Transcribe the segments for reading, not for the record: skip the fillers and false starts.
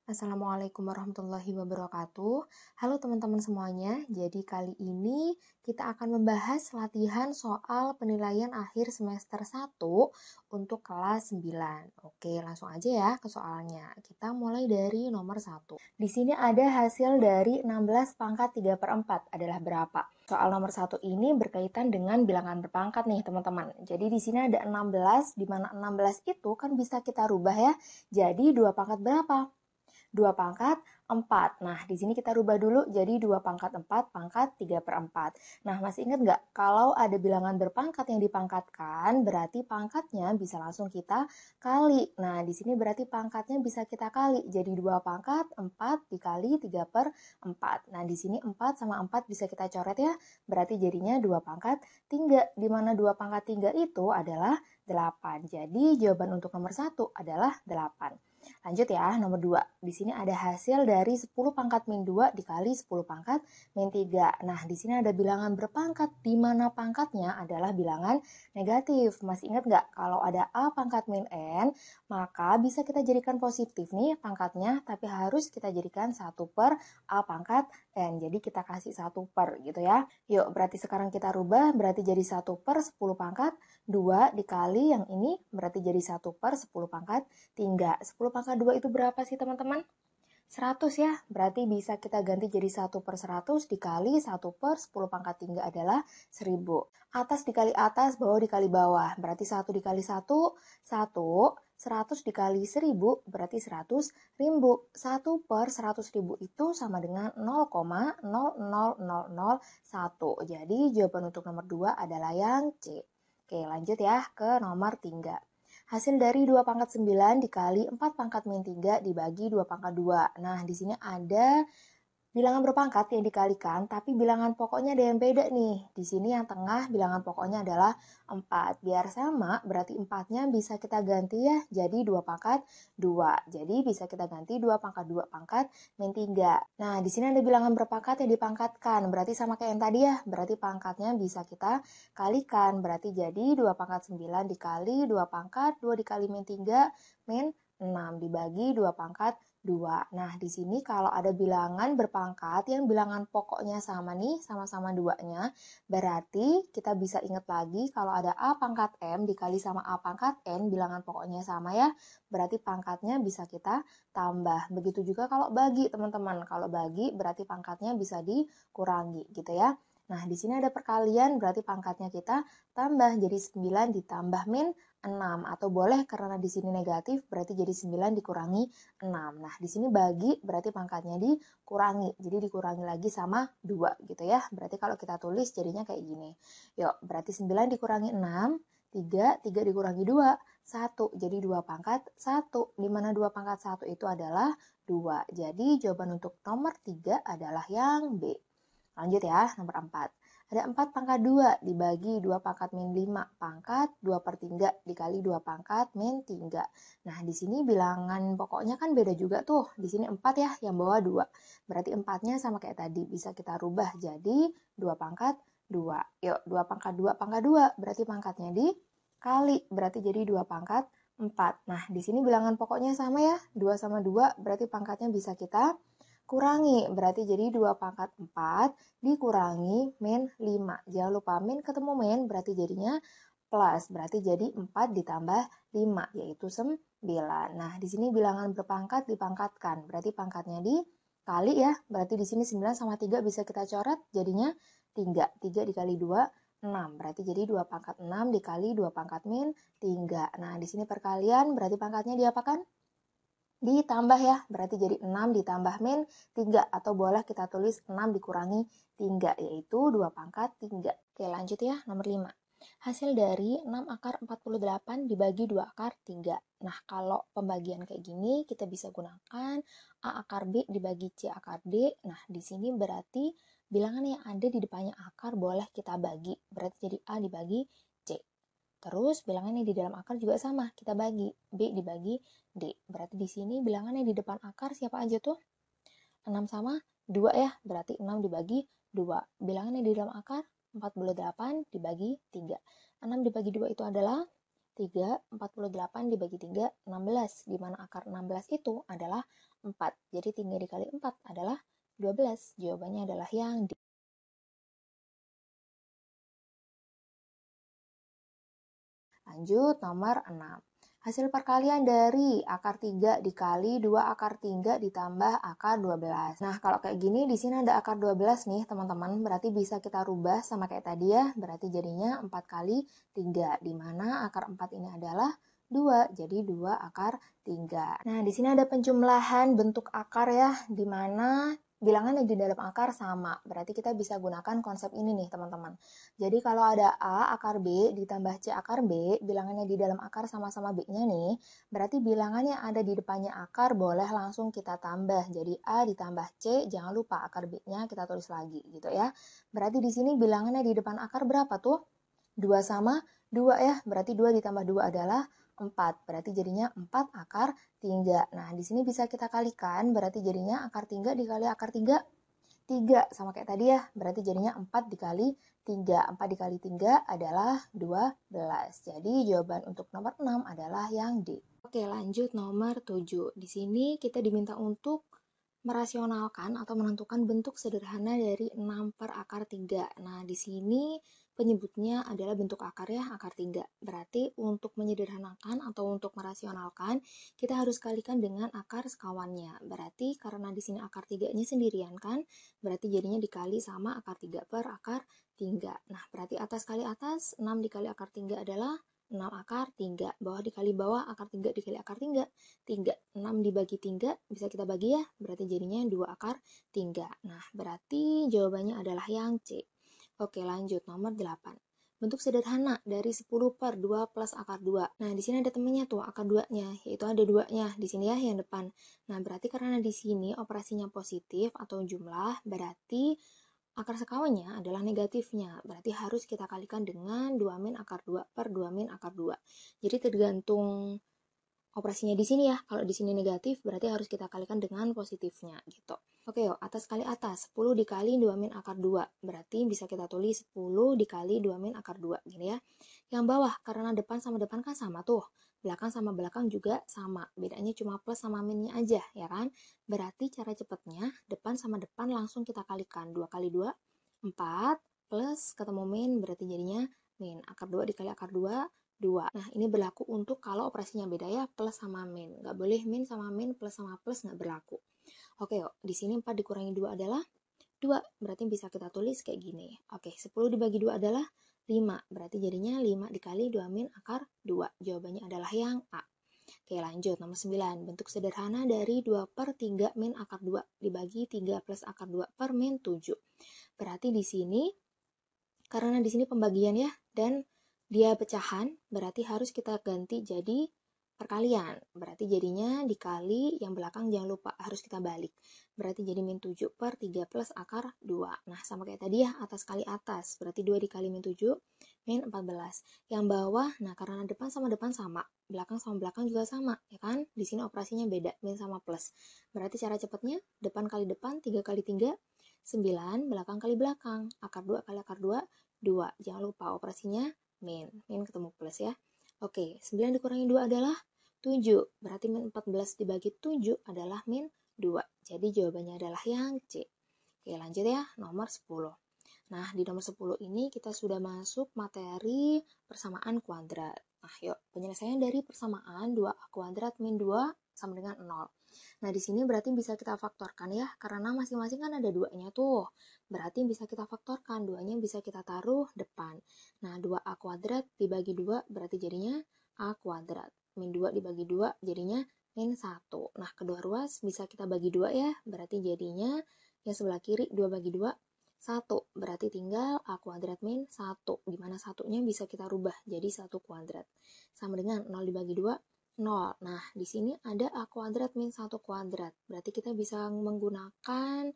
Assalamualaikum warahmatullahi wabarakatuh. Halo teman-teman semuanya. Jadi kali ini kita akan membahas latihan soal penilaian akhir semester 1 untuk kelas 9. Oke, langsung aja ya ke soalnya. Kita mulai dari nomor 1. Di sini ada hasil dari 16 pangkat 3 per 4 adalah berapa? Soal nomor 1 ini berkaitan dengan bilangan berpangkat nih teman-teman. Jadi di sini ada 16, di mana 16 itu kan bisa kita rubah ya. Jadi 2 pangkat berapa? 2 pangkat 4. Nah, di sini kita rubah dulu jadi 2 pangkat 4 pangkat 3 per 4. Nah, masih ingat nggak? Kalau ada bilangan berpangkat yang dipangkatkan, berarti pangkatnya bisa langsung kita kali. Nah, di sini berarti pangkatnya bisa kita kali. Jadi 2 pangkat 4 dikali 3 per 4. Nah, di sini 4 sama 4 bisa kita coret ya. Berarti jadinya 2 pangkat 3. Di mana 2 pangkat 3 itu adalah 8. Jadi, jawaban untuk nomor 1 adalah 8. Lanjut ya, nomor 2. Di sini ada hasil dari 10 pangkat min 2 dikali 10 pangkat min 3. Nah, di sini ada bilangan berpangkat, di mana pangkatnya adalah bilangan negatif. Masih ingat nggak? Kalau ada A pangkat min N, maka bisa kita jadikan positif nih pangkatnya, tapi harus kita jadikan 1 per A pangkat N. Jadi kita kasih 1 per gitu ya. Yuk, berarti sekarang kita rubah, berarti jadi 1 per 10 pangkat, 2 dikali yang ini, berarti jadi 1 per 10 pangkat 3. 10 pangkat 2 itu berapa sih teman-teman? 100 ya, berarti bisa kita ganti jadi 1 per 100 dikali 1 per 10 pangkat 3 adalah 1000. Atas dikali atas, bawah dikali bawah, berarti 1 dikali 1, 1. 100 dikali 1000 berarti 100 ribu. 1 per 100 ribu itu sama dengan 0,00001. Jadi jawaban untuk nomor 2 adalah yang C. Oke, lanjut ya ke nomor 3. Hasil dari 2 pangkat 9 dikali 4 pangkat min 3 dibagi 2 pangkat 2. Nah, di sini ada bilangan berpangkat yang dikalikan, tapi bilangan pokoknya ada yang beda nih. Di sini yang tengah bilangan pokoknya adalah 4. Biar sama, berarti 4-nya bisa kita ganti ya, jadi 2 pangkat 2. Jadi bisa kita ganti 2 pangkat 2 pangkat min 3. Nah, di sini ada bilangan berpangkat yang dipangkatkan, berarti sama kayak yang tadi ya, berarti pangkatnya bisa kita kalikan. Berarti jadi 2 pangkat 9 dikali 2 pangkat 2 dikali min 3 min 6 dibagi 2 pangkat 2. Nah, di sini kalau ada bilangan berpangkat yang bilangan pokoknya sama nih, sama-sama 2-nya, berarti kita bisa ingat lagi kalau ada A pangkat M dikali sama A pangkat N, bilangan pokoknya sama ya, berarti pangkatnya bisa kita tambah. Begitu juga kalau bagi, teman-teman. Kalau bagi, berarti pangkatnya bisa dikurangi gitu ya. Nah, di sini ada perkalian, berarti pangkatnya kita tambah, jadi 9 ditambah min 6. Atau boleh karena di sini negatif, berarti jadi 9 dikurangi 6. Nah, di sini bagi berarti pangkatnya dikurangi. Jadi dikurangi lagi sama 2 gitu ya. Berarti kalau kita tulis jadinya kayak gini. Yuk, berarti 9 dikurangi 6, 3 dikurangi 2, 1. Jadi 2 pangkat 1. Di mana 2 pangkat 1 itu adalah 2. Jadi jawaban untuk nomor 3 adalah yang B. Lanjut ya, nomor 4. Ada 4 pangkat 2 dibagi 2 pangkat min 5 pangkat 2 per 3 dikali 2 pangkat min 3. Nah, di sini bilangan pokoknya kan beda juga tuh. Di sini 4 ya, yang bawah 2. Berarti 4-nya sama kayak tadi. Bisa kita rubah jadi 2 pangkat 2. Yuk, 2 pangkat 2 pangkat 2. Berarti pangkatnya dikali. Berarti jadi 2 pangkat 4. Nah, di sini bilangan pokoknya sama ya. 2 sama 2 berarti pangkatnya bisa kita kurangi, berarti jadi 2 pangkat 4 dikurangi min 5. Jangan lupa min ketemu min, berarti jadinya plus. Berarti jadi 4 ditambah 5, yaitu 9. Nah, di sini bilangan berpangkat dipangkatkan. Berarti pangkatnya dikali ya. Berarti di sini 9 sama 3 bisa kita coret, jadinya 3. 3 dikali 2, 6. Berarti jadi 2 pangkat 6 dikali 2 pangkat min 3. Nah, di sini perkalian, berarti pangkatnya diapakan? Ditambah ya, berarti jadi 6 ditambah min 3, atau boleh kita tulis 6 dikurangi 3, yaitu 2 pangkat 3. Oke, lanjut ya, nomor 5. Hasil dari 6 akar 48 dibagi 2 akar 3. Nah, kalau pembagian kayak gini, kita bisa gunakan A akar B dibagi C akar D. Nah, di sini berarti bilangan yang ada di depannya akar boleh kita bagi. Berarti jadi A dibagi C. Terus bilangannya di dalam akar juga sama, kita bagi B dibagi D. Berarti di sini bilangannya di depan akar siapa aja tuh? 6 sama 2 ya, berarti 6 dibagi 2. Bilangannya di dalam akar 48 dibagi 3. 6 dibagi 2 itu adalah 3, 48 dibagi 3, 16. Di mana akar 16 itu adalah 4. Jadi 3 dikali 4 adalah 12. Jawabannya adalah yang D. Lanjut, nomor 6. Hasil perkalian dari akar 3 dikali 2 akar 3 ditambah akar 12. Nah, kalau kayak gini, di sini ada akar 12 nih, teman-teman. Berarti bisa kita rubah sama kayak tadi ya. Berarti jadinya 4 kali 3, di mana akar 4 ini adalah 2. Jadi 2 akar 3. Nah, di sini ada penjumlahan bentuk akar ya, di mana bilangan yang di dalam akar sama. Berarti kita bisa gunakan konsep ini nih, teman-teman. Jadi kalau ada A akar B ditambah C akar B, bilangannya di dalam akar sama-sama B-nya nih, berarti bilangan yang ada di depannya akar boleh langsung kita tambah. Jadi A ditambah C, jangan lupa akar B-nya kita tulis lagi gitu ya. Berarti di sini bilangannya di depan akar berapa tuh? 2 sama 2 ya, berarti 2 ditambah 2 adalah 4. Berarti jadinya 4 akar 3. Nah, di sini bisa kita kalikan, berarti jadinya akar 3 dikali akar 3, 3 sama kayak tadi ya, berarti jadinya 4 dikali 3. 4 dikali 3 adalah 12. Jadi jawaban untuk nomor 6 adalah yang D. Oke, lanjut nomor 7. Di sini kita diminta untuk merasionalkan atau menentukan bentuk sederhana dari 6 per akar 3. Nah, di sini penyebutnya adalah bentuk akar ya, akar 3. Berarti untuk menyederhanakan atau untuk merasionalkan, kita harus kalikan dengan akar sekawannya. Berarti karena di sini akar 3-nya sendirian kan, berarti jadinya dikali sama akar 3 per akar 3. Nah, berarti atas kali atas, 6 dikali akar 3 adalah 6 akar 3. Bawah dikali bawah, akar 3 dikali akar 3, 3. 6 dibagi 3, bisa kita bagi ya, berarti jadinya 2 akar 3. Nah, berarti jawabannya adalah yang C. Oke, lanjut nomor 8. Bentuk sederhana dari 10 per 2 plus akar 2. Nah, di sini ada temennya tuh, akar 2-nya, yaitu ada 2-nya. Di sini ya yang depan. Nah, berarti karena di sini operasinya positif atau jumlah, berarti akar sekawannya adalah negatifnya. Berarti harus kita kalikan dengan 2 min akar 2 per 2 min akar 2. Jadi tergantung operasinya di sini ya. Kalau di sini negatif, berarti harus kita kalikan dengan positifnya gitu. Oke yuk, atas kali atas. 10 dikali 2 min akar 2. Berarti bisa kita tulis 10 dikali 2 min akar 2. Gini ya. Yang bawah, karena depan sama depan kan sama tuh. Belakang sama belakang juga sama. Bedanya cuma plus sama minnya aja, ya kan? Berarti cara cepatnya, depan sama depan langsung kita kalikan. 2 kali 2, 4. Plus ketemu min, berarti jadinya min. Akar 2 dikali akar 2, 2. Nah, ini berlaku untuk kalau operasinya beda ya, plus sama min. Nggak boleh min sama min, plus sama plus nggak berlaku. Oke, yuk. Di sini 4 dikurangi 2 adalah 2. Berarti bisa kita tulis kayak gini. Oke, 10 dibagi 2 adalah 5. Berarti jadinya 5 dikali 2 min akar 2. Jawabannya adalah yang A. Oke, lanjut. Nomor 9. Bentuk sederhana dari 2 per 3 min akar 2 dibagi 3 plus akar 2 per min 7. Berarti di sini, karena di sini pembagian ya, dan dia pecahan, berarti harus kita ganti jadi perkalian. Berarti jadinya dikali, yang belakang jangan lupa, harus kita balik. Berarti jadi min 7 per 3 plus akar 2. Nah, sama kayak tadi ya, atas kali atas. Berarti 2 dikali min 7, min 14. Yang bawah, nah karena depan sama belakang sama belakang juga sama, ya kan? Di sini operasinya beda, min sama plus. Berarti cara cepatnya, depan kali depan, 3 kali 3, 9, belakang kali belakang. Akar 2 kali akar 2, 2. Jangan lupa operasinya min. Min ketemu plus ya. Oke, 9 dikurangi 2 adalah 7. Berarti min 14 dibagi 7 adalah min 2. Jadi jawabannya adalah yang C. Oke, lanjut ya. Nomor 10. Nah, di nomor 10 ini kita sudah masuk materi persamaan kuadrat. Nah, yuk. Penyelesaian dari persamaan 2A kuadrat min 2 sama dengan 0. Nah, di sini berarti bisa kita faktorkan ya, karena masing-masing kan ada 2-nya tuh. Berarti bisa kita faktorkan, 2-nya bisa kita taruh depan. Nah, 2A kuadrat dibagi 2 berarti jadinya A kuadrat. Min 2 dibagi 2 jadinya min 1. Nah, kedua ruas bisa kita bagi 2 ya, berarti jadinya yang sebelah kiri 2 bagi 2, 1. Berarti tinggal A kuadrat min 1, dimana satunya bisa kita rubah jadi 1 kuadrat. Sama dengan 0 dibagi 2, 0. Nah, di sini ada A kuadrat min 1 kuadrat. Berarti kita bisa menggunakan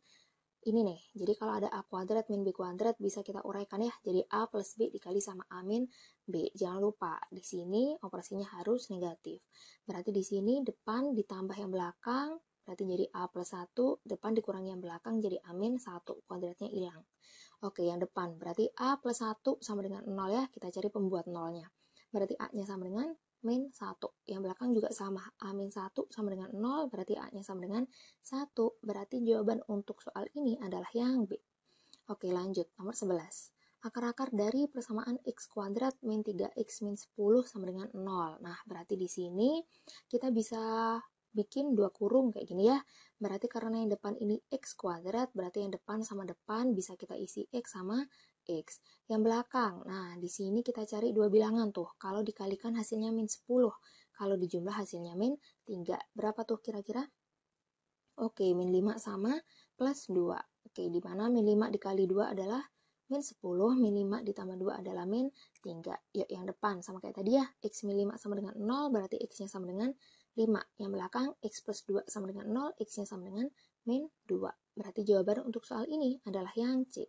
ini nih. Jadi kalau ada A kuadrat min B kuadrat bisa kita uraikan ya. Jadi A plus B dikali sama A min B. Jangan lupa, di sini operasinya harus negatif. Berarti di sini depan ditambah yang belakang, berarti jadi A plus 1. Depan dikurangi yang belakang jadi A min 1. Kuadratnya hilang. Oke, yang depan. Berarti A plus 1 sama dengan 0 ya. Kita cari pembuat nolnya. Berarti A-nya sama dengan min 1. Yang belakang juga sama. A-1 sama dengan 0, berarti A-nya sama dengan 1. Berarti jawaban untuk soal ini adalah yang B. Oke, lanjut. Nomor 11. Akar-akar dari persamaan x kuadrat min 3x min 10 sama dengan 0. Nah, berarti di sini kita bisa bikin dua kurung kayak gini ya. Berarti karena yang depan ini x kuadrat, berarti yang depan sama depan bisa kita isi x sama x. Yang belakang, nah di sini kita cari dua bilangan tuh. Kalau dikalikan hasilnya min 10. Kalau dijumlah hasilnya min 3. Berapa tuh kira-kira? Oke, min 5 sama plus 2. Oke, di mana min 5 dikali 2 adalah min 10, min 5 ditambah 2 adalah min 3. Yuk, yang depan sama kayak tadi ya, x min 5 sama dengan 0, berarti x-nya sama dengan 5. Yang belakang, x plus 2 sama dengan 0, x-nya sama dengan min 2. Berarti jawaban untuk soal ini adalah yang C.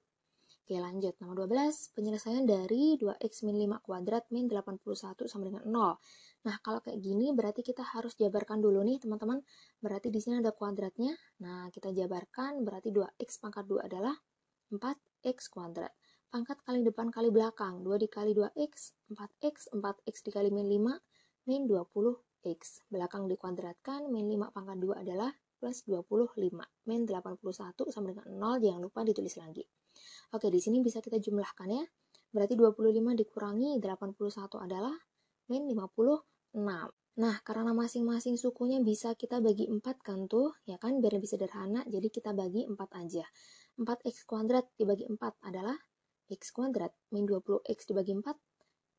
Oke, lanjut. Nomor 12, penyelesaian dari 2x min 5 kuadrat min 81 sama dengan 0. Nah, kalau kayak gini berarti kita harus jabarkan dulu nih, teman-teman. Berarti di sini ada kuadratnya. Nah, kita jabarkan berarti 2x pangkat 2 adalah 4x kuadrat. Pangkat kali depan kali belakang. 2 dikali 2x, 4x. 4x dikali min 5, min 20x. Belakang dikuadratkan, min 5 pangkat 2 adalah plus 25. Min 81 sama dengan 0, jangan lupa ditulis lagi. Oke, di sini bisa kita jumlahkan ya. Berarti 25 dikurangi 81 adalah min 56. Nah, karena masing-masing sukunya bisa kita bagi 4 kan tuh, ya kan, biar lebih sederhana, jadi kita bagi 4 aja. 4x kuadrat dibagi 4 adalah x kuadrat, min 20x dibagi 4,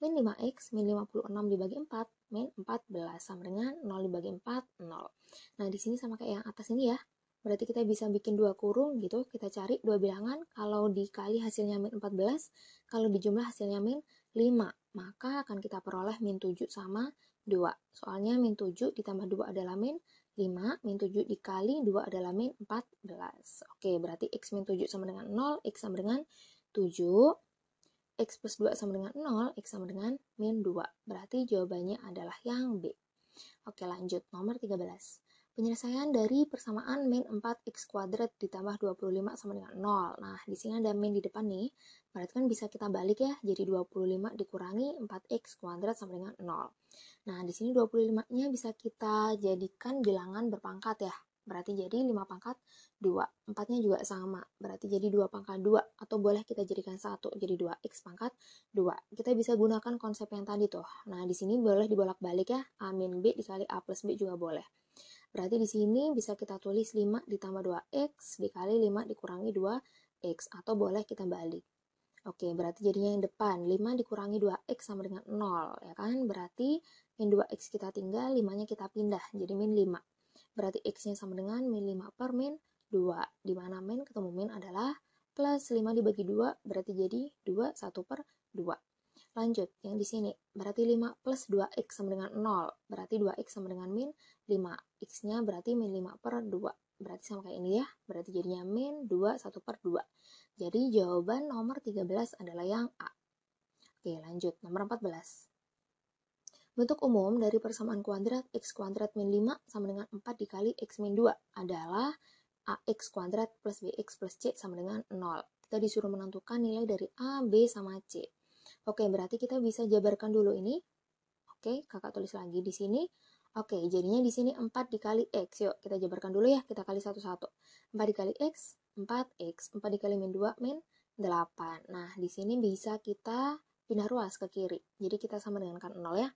min 5x, min 56 dibagi 4, min 14, sama dengan 0 dibagi 4, 0. Nah, di sini sama kayak yang atas ini ya. Berarti kita bisa bikin dua kurung gitu, kita cari dua bilangan, kalau dikali hasilnya min 14, kalau dijumlah hasilnya min 5, maka akan kita peroleh min 7 sama 2. Soalnya min 7 ditambah 2 adalah min 5, min 7 dikali 2 adalah min 14. Oke, berarti x min 7 sama dengan 0, x sama dengan 7, x plus 2 sama dengan 0, x sama dengan min 2. Berarti jawabannya adalah yang B. Oke, lanjut. Nomor 13. Penyelesaian dari persamaan min 4x kuadrat ditambah 25 sama dengan 0. Nah, di sini ada min di depan nih. Berarti kan bisa kita balik ya. Jadi 25 dikurangi 4x kuadrat sama dengan 0. Nah, di sini 25-nya bisa kita jadikan bilangan berpangkat ya. Berarti jadi 5 pangkat 2. 4-nya juga sama. Berarti jadi 2 pangkat 2. Atau boleh kita jadikan 1. Jadi 2x pangkat 2. Kita bisa gunakan konsep yang tadi tuh. Nah, di sini boleh dibolak-balik ya. A min B dikali A plus B juga boleh. Berarti di sini bisa kita tulis 5 ditambah 2x dikali 5 dikurangi 2x. Atau boleh kita balik. Oke, berarti jadinya yang depan. 5 dikurangi 2x sama dengan 0. Ya kan? Berarti min 2x kita tinggal, 5-nya kita pindah. Jadi min 5. Berarti x-nya sama dengan min 5 per min 2. Di mana min ketemu min adalah plus 5 dibagi 2. Berarti jadi 2, 1 per 2. Lanjut, yang di sini. Berarti 5 plus 2x sama dengan 0. Berarti 2x sama dengan min 5. X-nya berarti min 5 per 2. Berarti sama kayak ini ya. Berarti jadinya min 2, 1 per 2. Jadi jawaban nomor 13 adalah yang A. Oke, lanjut. Nomor 14. Bentuk umum dari persamaan kuadrat x kuadrat min 5 sama dengan 4 dikali x min 2 adalah ax kuadrat plus bx plus c sama dengan 0. Kita disuruh menentukan nilai dari A, B, sama C. Oke, berarti kita bisa jabarkan dulu ini. Oke, kakak tulis lagi di sini. Oke, jadinya di sini 4 dikali x. Yuk, kita jabarkan dulu ya. Kita kali satu-satu. 4 dikali x, 4x. 4 dikali min 2, min 8. Nah, di sini bisa kita pindah ruas ke kiri. Jadi kita sama dengan kan 0 ya.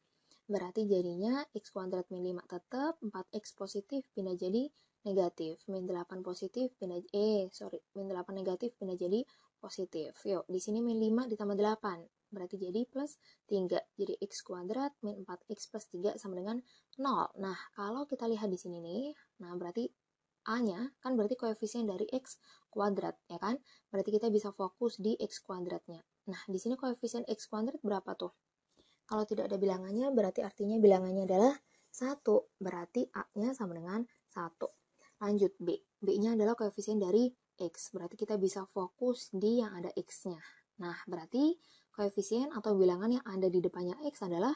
Berarti jadinya x kuadrat min 5 tetap, 4x positif pindah jadi negatif. Min 8 positif pindah, min 8 negatif pindah jadi positif. Yuk, di sini min 5 ditambah 8. Berarti jadi plus 3. Jadi x kuadrat min 4x plus 3 sama dengan 0. Nah, kalau kita lihat di sini nih, nah berarti A-nya kan berarti koefisien dari x kuadrat, ya kan? Berarti kita bisa fokus di x kuadratnya. Nah, di sini koefisien x kuadrat berapa tuh? Kalau tidak ada bilangannya, berarti artinya bilangannya adalah 1. Berarti A-nya sama dengan 1. Lanjut B. B-nya adalah koefisien dari x. Berarti kita bisa fokus di yang ada x-nya. Nah, berarti koefisien atau bilangan yang ada di depannya x adalah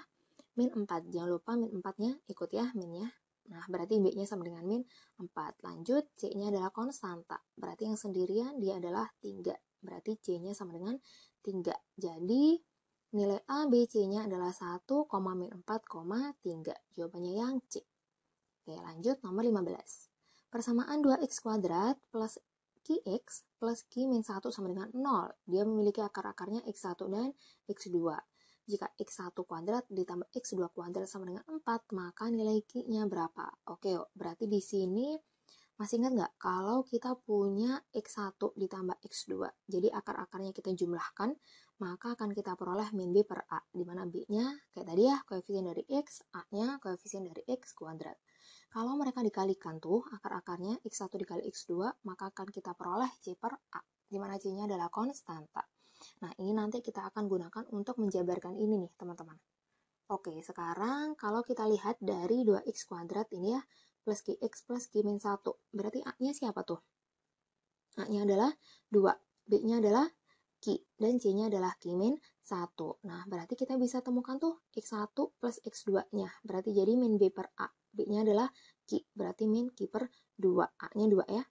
min 4. Jangan lupa min 4-nya ikut ya, minnya. Nah, berarti B-nya sama dengan min 4. Lanjut, C-nya adalah konstanta. Berarti yang sendirian dia adalah 3. Berarti C-nya sama dengan 3. Jadi, Nilai A, B, C-nya adalah 1, min 4,3. Jawabannya yang C. Oke, lanjut nomor 15. Persamaan 2x kuadrat plus Qx plus Q min 1 sama dengan 0. Dia memiliki akar-akarnya x1 dan x2. Jika x1 kuadrat ditambah x2 kuadrat sama dengan 4, maka nilai Q-nya berapa? Oke, berarti di sini masih ingat nggak kalau kita punya x1 ditambah x2, jadi akar-akarnya kita jumlahkan, maka akan kita peroleh min b per a, di mana b-nya kayak tadi ya, koefisien dari x, a-nya koefisien dari x kuadrat. Kalau mereka dikalikan tuh, akar-akarnya x1 dikali x2, maka akan kita peroleh c per a, di mana c-nya adalah konstanta. Nah, ini nanti kita akan gunakan untuk menjabarkan ini nih, teman-teman. Oke, sekarang kalau kita lihat dari 2x kuadrat ini ya, plus Qx plus Q min 1. Berarti A-nya siapa tuh? A-nya adalah 2, B-nya adalah Q, dan C-nya adalah Q min 1. Nah, berarti kita bisa temukan tuh X1 plus X2-nya. Berarti jadi min B per A. B-nya adalah Q, berarti min Q per 2. A-nya 2 ya.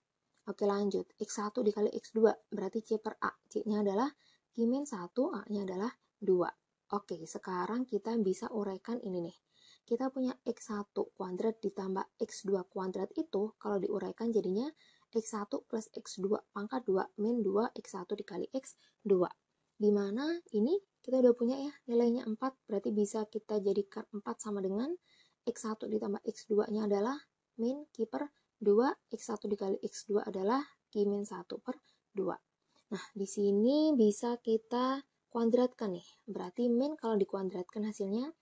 Oke, lanjut. X1 dikali X2, berarti C per A. C-nya adalah Q min 1, A-nya adalah 2. Oke, sekarang kita bisa uraikan ini nih. Kita punya X1 kuadrat ditambah X2 kuadrat itu, kalau diuraikan jadinya X1 plus X2 pangkat 2 min 2 X1 dikali X2. Dimana ini kita udah punya ya, nilainya 4, berarti bisa kita jadikan 4 sama dengan X1 ditambah X2-nya adalah min Q per 2, X1 dikali X2 adalah Q min 1 per 2. Nah, di sini bisa kita kuadratkan nih. Berarti min kalau dikuadratkan hasilnya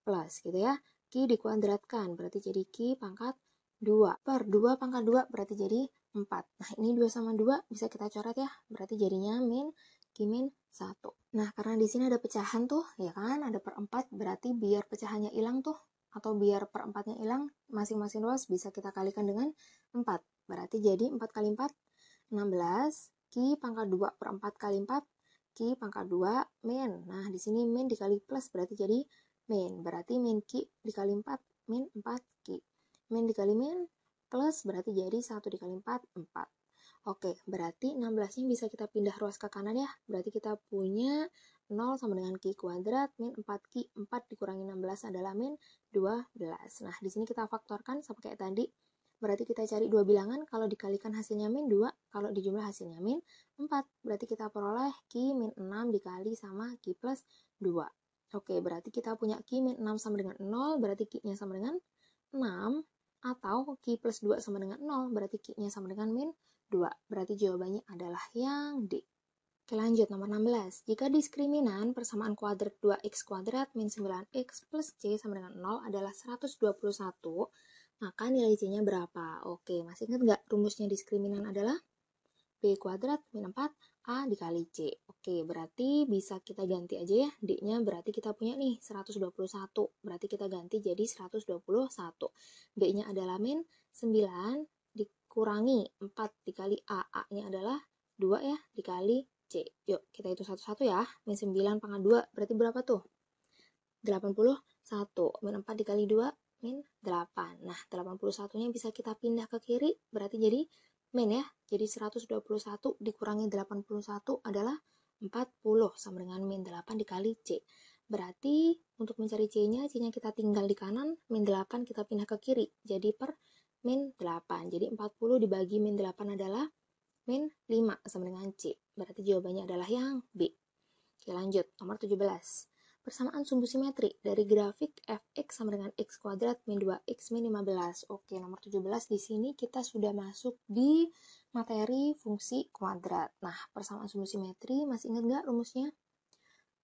plus gitu ya. Q dikuadratkan berarti jadi Q pangkat 2 per 2 pangkat 2 berarti jadi 4. Nah, ini 2 sama 2 bisa kita coret ya. Berarti jadinya min Q min 1. Nah, karena di sini ada pecahan tuh, ya kan? Ada per 4, berarti biar pecahannya hilang tuh, atau biar per 4-nya hilang, masing-masing ruas bisa kita kalikan dengan 4. Berarti jadi 4 kali 4, 16. Q pangkat 2 per 4 kali 4, Q pangkat 2 min. Nah, di sini min dikali plus berarti jadi min. Berarti min Q dikali 4, min 4Q. Min dikali min plus berarti jadi 1 dikali 4, 4. Oke, berarti 16-nya bisa kita pindah ruas ke kanan ya. Berarti kita punya 0 sama dengan Q kuadrat min 4Q. 4 dikurangi 16 adalah min 12. Nah, di sini kita faktorkan sama kayak tadi. Berarti kita cari dua bilangan, kalau dikalikan hasilnya min 2, kalau dijumlah hasilnya min 4. Berarti kita peroleh Q min 6 dikali sama Q plus 2. Oke, berarti kita punya Q min 6 sama dengan 0, berarti Q-nya sama dengan 6. Atau Q plus 2 sama dengan 0, berarti Q-nya sama dengan min 2. Berarti jawabannya adalah yang D. Oke, lanjut nomor 16. Jika diskriminan persamaan kuadrat 2x kuadrat min 9x plus c sama dengan 0 adalah 121, maka nilai c-nya berapa? Oke, masih ingat nggak rumusnya diskriminan adalah b kuadrat min 4 a dikali c. Oke, berarti bisa kita ganti aja ya. D-nya berarti kita punya nih 121. Berarti kita ganti jadi 121. B-nya adalah min 9 dikurangi 4 dikali a. A-nya adalah 2 ya, dikali c. Yuk, kita hitung satu-satu ya. Min 9 pangkat 2 berarti berapa tuh? 81. Min 4 dikali 2 min 8. Nah, 81-nya bisa kita pindah ke kiri, berarti jadi min ya. Jadi 121 dikurangi 81 adalah 40 sama dengan min 8 dikali C. Berarti untuk mencari C-nya kita tinggal di kanan, min 8 kita pindah ke kiri. Jadi per min 8. Jadi 40 dibagi min 8 adalah min 5 sama dengan C. Berarti jawabannya adalah yang B. Oke, lanjut. Nomor 17. Persamaan sumbu simetri dari grafik fx sama dengan x kuadrat min 2x min 15. Oke, nomor 17 di sini kita sudah masuk di materi fungsi kuadrat. Nah, persamaan sumbu simetri masih ingat nggak rumusnya?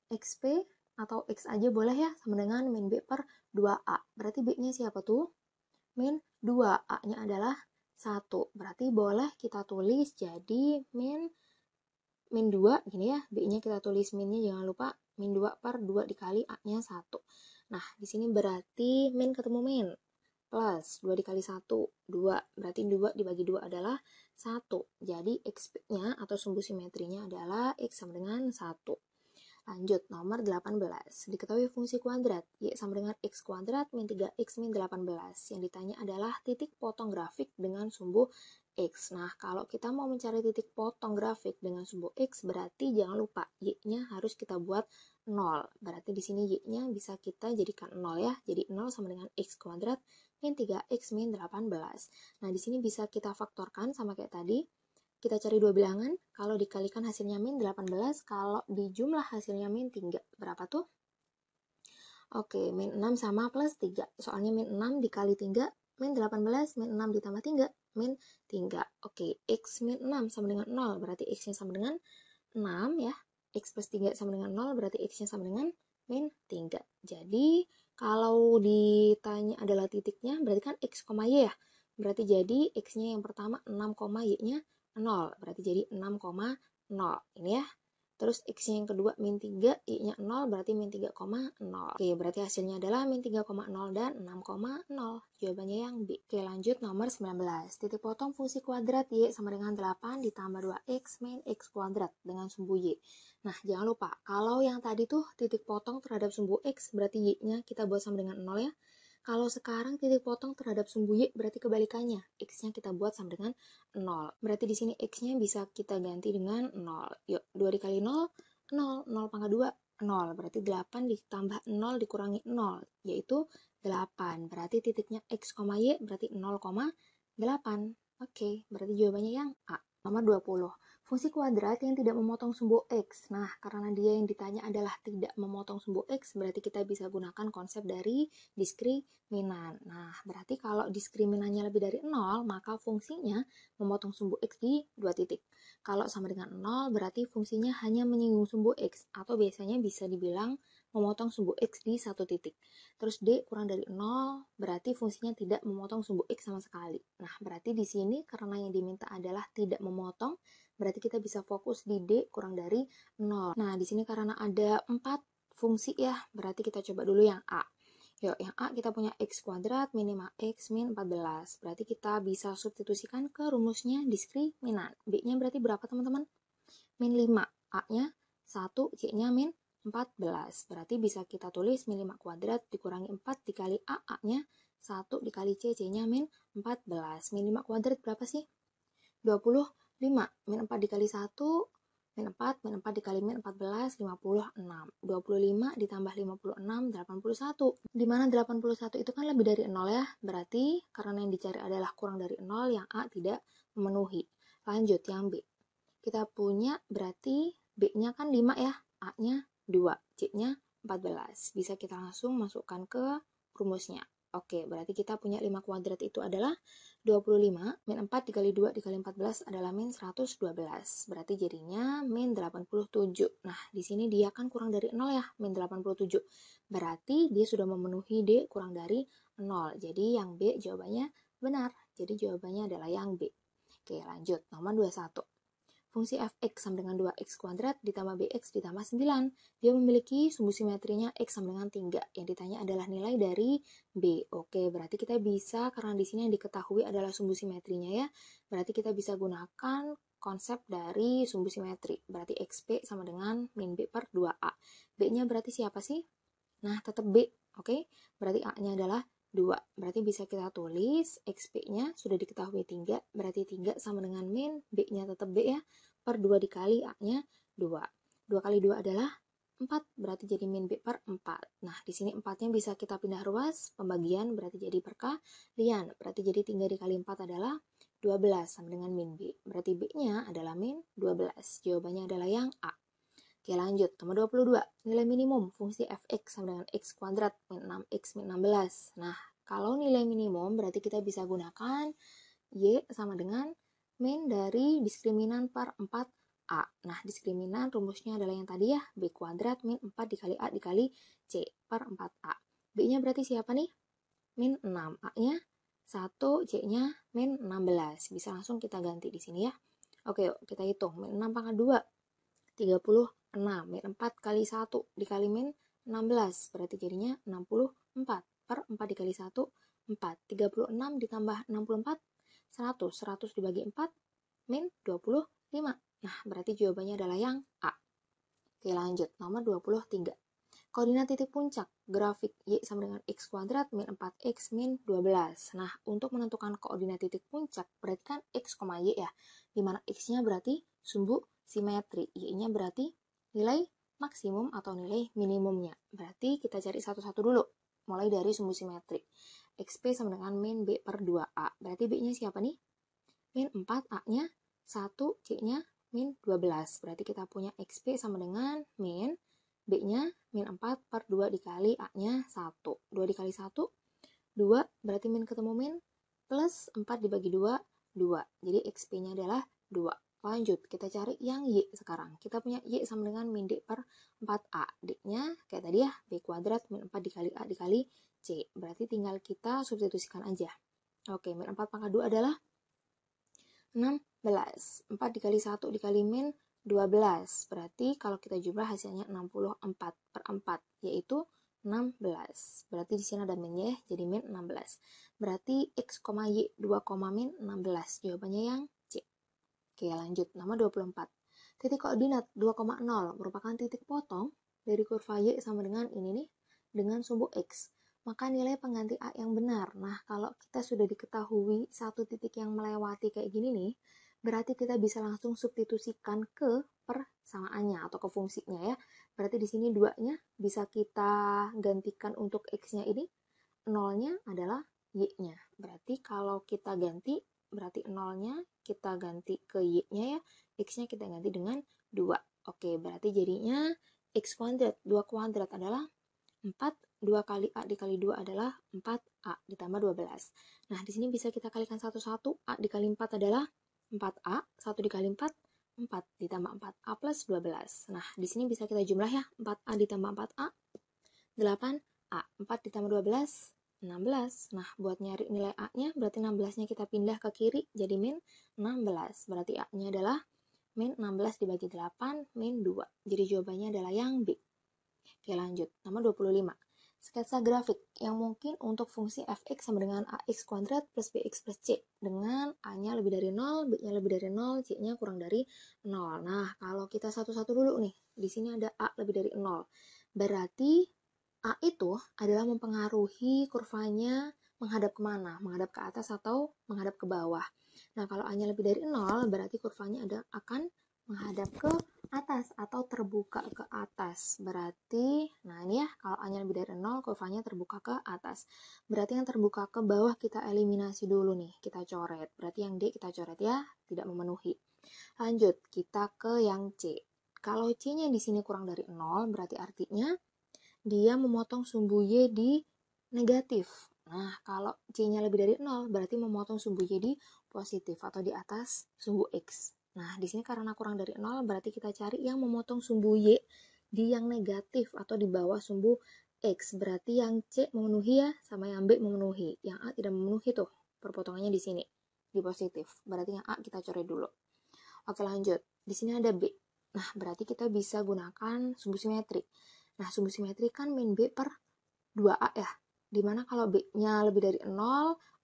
xp atau x aja boleh ya, sama dengan min b per 2a. Berarti b-nya siapa tuh? Min 2, a-nya adalah 1. Berarti boleh kita tulis jadi min 2 gini ya, b-nya kita tulis minnya jangan lupa min 2 per 2 dikali a-nya 1. Nah, di sini berarti min ketemu min plus 2 dikali 1, 2. Berarti 2 dibagi 2 adalah 1. Jadi x-nya atau sumbu simetrinya adalah x sama dengan 1. Lanjut, nomor 18. Diketahui fungsi kuadrat, y sama dengan x kuadrat min 3x min 18. Yang ditanya adalah titik potong grafik dengan sumbu x. Nah, kalau kita mau mencari titik potong grafik dengan sumbu x, berarti jangan lupa y-nya harus kita buat 0. Berarti di sini Y-nya bisa kita jadikan 0 ya. Jadi 0 sama dengan X kuadrat min 3X min 18. Nah, di sini bisa kita faktorkan sama kayak tadi. Kita cari dua bilangan, kalau dikalikan hasilnya min 18, kalau dijumlah hasilnya min 3. Berapa tuh? Oke, min 6 sama plus 3. Soalnya min 6 dikali 3, min 18, min 6 ditambah 3, min 3. Oke, X min 6 sama dengan 0, berarti X-nya sama dengan 6 ya. X plus 3 sama dengan 0, berarti X-nya sama dengan min 3. Jadi, kalau ditanya adalah titiknya, berarti kan X, Y ya. Berarti jadi X-nya yang pertama 6, Y-nya 0. Berarti jadi 6,0. Ini ya. Terus X-nya yang kedua min 3, Y-nya 0, berarti min 3,0. Oke, berarti hasilnya adalah min 3,0 dan 6,0. Jawabannya yang B. Oke, lanjut nomor 19. Titik potong fungsi kuadrat Y sama dengan 8 ditambah 2X min X kuadrat dengan sumbu Y. Nah, jangan lupa, kalau yang tadi tuh titik potong terhadap sumbu X, berarti Y-nya kita buat sama dengan 0 ya. Kalau sekarang titik potong terhadap sumbu Y berarti kebalikannya. X-nya kita buat sama dengan 0. Berarti di sini X-nya bisa kita ganti dengan 0. Yuk, 2 dikali 0, 0. 0 pangkat 2, 0. Berarti 8 ditambah 0 dikurangi 0, yaitu 8. Berarti titiknya X, Y berarti 0,8. Oke, berarti jawabannya yang A. Nomor 20. Fungsi kuadrat yang tidak memotong sumbu X. Nah, karena dia yang ditanya adalah tidak memotong sumbu X, berarti kita bisa gunakan konsep dari diskriminan. Nah, berarti kalau diskriminannya lebih dari 0, maka fungsinya memotong sumbu X di dua titik. Kalau sama dengan 0, berarti fungsinya hanya menyinggung sumbu X, atau biasanya bisa dibilang memotong sumbu X di satu titik. Terus D kurang dari 0, berarti fungsinya tidak memotong sumbu X sama sekali. Nah, berarti di sini karena yang diminta adalah tidak memotong, berarti kita bisa fokus di D kurang dari 0. Nah, di sini karena ada 4 fungsi ya, berarti kita coba dulu yang A. Yuk, yang A kita punya X kuadrat minimal X min 14. Berarti kita bisa substitusikan ke rumusnya diskriminan. B-nya berarti berapa teman-teman? Min 5. A-nya 1, C-nya min 14. Berarti bisa kita tulis min 5 kuadrat dikurangi 4 dikali A, A-nya 1 dikali C, C-nya min 14. Min 5 kuadrat berapa sih? 25. Min 4 dikali 1, min 4, min 4 dikali min 14, 56. 25 ditambah 56, 81. Dimana 81 itu kan lebih dari 0 ya, berarti karena yang dicari adalah kurang dari 0, yang A tidak memenuhi. Lanjut, yang B. Kita punya berarti B-nya kan 5 ya, A-nya 2, C-nya 14. Bisa kita langsung masukkan ke rumusnya. Oke, berarti kita punya 5 kuadrat itu adalah 25, min 4 dikali 2 dikali 14 adalah min 112. Berarti jadinya min 87. Nah, di sini dia kan kurang dari 0 ya, min 87. Berarti dia sudah memenuhi D kurang dari 0. Jadi yang B jawabannya benar. Jadi jawabannya adalah yang B. Oke, lanjut. Nomor 21. Fungsi fx sama dengan 2x kuadrat ditambah bx ditambah 9. Dia memiliki sumbu simetrinya x sama dengan 3. Yang ditanya adalah nilai dari b. Oke, berarti kita bisa, karena di sini yang diketahui adalah sumbu simetrinya ya. Berarti kita bisa gunakan konsep dari sumbu simetri. Berarti xp sama dengan min b per 2a. B-nya berarti siapa sih? Nah, tetap b. Oke, berarti a-nya adalah 2. Berarti bisa kita tulis xp-nya sudah diketahui 3, berarti 3 sama dengan min, b-nya tetap b ya, per 2 dikali a-nya 2. 2 kali 2 adalah 4, berarti jadi min b per 4. Nah, di sini 4-nya bisa kita pindah ruas, pembagian berarti jadi perkalian. Berarti jadi 3 dikali 4 adalah 12 sama dengan min b. Berarti b-nya adalah min 12. Jawabannya adalah yang A. Oke, lanjut. Nomor 22. Nilai minimum fungsi fx sama dengan x kuadrat min 6x min 16. Nah, kalau nilai minimum berarti kita bisa gunakan y sama dengan min dari diskriminan per 4a. Nah, diskriminan rumusnya adalah yang tadi ya, b kuadrat min 4 dikali a dikali c per 4a. B-nya berarti siapa nih? Min 6. A-nya 1, C-nya min 16. Bisa langsung kita ganti di sini ya. Oke, yuk kita hitung. Min 6 pangkat 2. 36. Min 4 kali 1 dikali min 16. Berarti jadinya 64. Per 4 dikali 1, 4. 36 ditambah 64, 100. 100 dibagi 4, min 25. Nah, berarti jawabannya adalah yang A. Oke, lanjut. Nomor 23. Koordinat titik puncak grafik Y sama dengan X kuadrat min 4X min 12. Nah, untuk menentukan koordinat titik puncak, berarti kan X, Y ya. Dimana X-nya berarti sumbu simetri, Y-nya berarti nilai maksimum atau nilai minimumnya. Berarti kita cari satu-satu dulu. Mulai dari sumbu simetri. XP sama dengan min B per 2A. Berarti B-nya siapa nih? Min 4, A-nya 1, C-nya min 12. Berarti kita punya XP sama dengan min B-nya min 4 per 2 dikali A-nya 1. 2 dikali 1, 2. Berarti min ketemu min. Plus 4 dibagi 2, 2. Jadi XP-nya adalah 2. Lanjut, kita cari yang Y sekarang. Kita punya Y sama dengan min D per 4A. D-nya kayak tadi ya, B kuadrat min 4 dikali A dikali C. Berarti tinggal kita substitusikan aja. Oke, min 4 pangkat 2 adalah 16. 4 dikali 1 dikali min 12. Berarti kalau kita jumlah hasilnya 64 per 4, yaitu 16. Berarti di sini ada minnya ya, jadi min 16. Berarti X, Y 2, min 16. Jawabannya yang C. Oke, lanjut. Nomor 24. Titik koordinat 2,0 merupakan titik potong dari kurva Y sama dengan ini nih, dengan sumbu X. Maka nilai pengganti A yang benar. Nah, kalau kita sudah diketahui satu titik yang melewati kayak gini nih, berarti kita bisa langsung substitusikan ke persamaannya atau ke fungsinya ya. Berarti di sini 2-nya bisa kita gantikan untuk X-nya ini, 0-nya adalah Y-nya. Berarti kalau kita ganti, berarti 0-nya kita ganti ke Y-nya ya, X-nya kita ganti dengan 2. Oke, berarti jadinya X kuadrat, 2 kuadrat adalah 4, 2 kali A dikali 2 adalah 4A ditambah 12. Nah, di sini bisa kita kalikan satu-satu. A dikali 4 adalah 4A, 1 dikali 4, 4 ditambah 4A plus 12. Nah, di sini bisa kita jumlah ya, 4A ditambah 4A, 8A. 4 ditambah 12, 16. Nah, buat nyari nilai A-nya, berarti 16-nya kita pindah ke kiri, jadi min 16. Berarti A-nya adalah min 16 dibagi 8, min 2. Jadi jawabannya adalah yang B. Oke, lanjut. Nomor 25. Sketsa grafik yang mungkin untuk fungsi fx sama dengan ax kuadrat plus bx plus c. Dengan a-nya lebih dari 0, b-nya lebih dari 0, c-nya kurang dari 0. Nah, kalau kita satu-satu dulu nih. Di sini ada a lebih dari 0. Berarti a itu adalah mempengaruhi kurvanya menghadap kemana? Menghadap ke atas atau menghadap ke bawah. Nah, kalau a-nya lebih dari 0, berarti kurvanya akan menghadap ke atas atau terbuka ke atas. Berarti, nah ini ya, kalau A-nya lebih dari 0, kurvanya terbuka ke atas. Berarti yang terbuka ke bawah kita eliminasi dulu nih, kita coret. Berarti yang D kita coret ya, tidak memenuhi. Lanjut, kita ke yang C. Kalau C-nya di sini kurang dari 0, berarti artinya dia memotong sumbu Y di negatif. Nah, kalau C-nya lebih dari 0, berarti memotong sumbu Y di positif atau di atas sumbu X. Nah, di sini karena kurang dari 0, berarti kita cari yang memotong sumbu Y di yang negatif atau di bawah sumbu X. Berarti yang C memenuhi ya, sama yang B memenuhi. Yang A tidak memenuhi tuh, perpotongannya di sini, di positif. Berarti yang A kita coret dulu. Oke, lanjut. Di sini ada B. Nah, berarti kita bisa gunakan sumbu simetri. Nah, sumbu simetri kan min B per 2A ya. Dimana kalau B-nya lebih dari 0,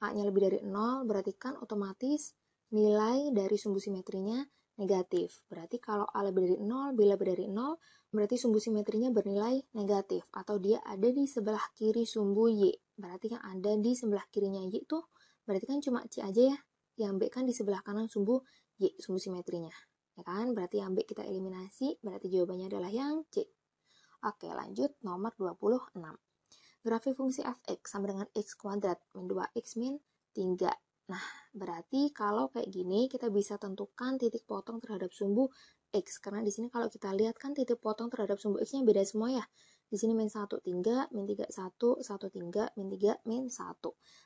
A-nya lebih dari 0, berarti kan otomatis nilai dari sumbu simetrinya negatif. Berarti kalau A lebih dari 0, B lebih dari 0, berarti sumbu simetrinya bernilai negatif. Atau dia ada di sebelah kiri sumbu Y. Berarti yang ada di sebelah kirinya Y itu, berarti kan cuma C aja ya. Yang B kan di sebelah kanan sumbu Y, sumbu simetrinya. Ya kan? Berarti yang B kita eliminasi, berarti jawabannya adalah yang C. Oke, lanjut nomor 26. Grafik fungsi fx sama dengan x kuadrat min 2x min 3. Nah, berarti kalau kayak gini kita bisa tentukan titik potong terhadap sumbu x. Karena di sini kalau kita lihat kan titik potong terhadap sumbu x-nya beda semua ya. Di sini min 1, 3, min 3, 1, 1, 3, min 3, min 1.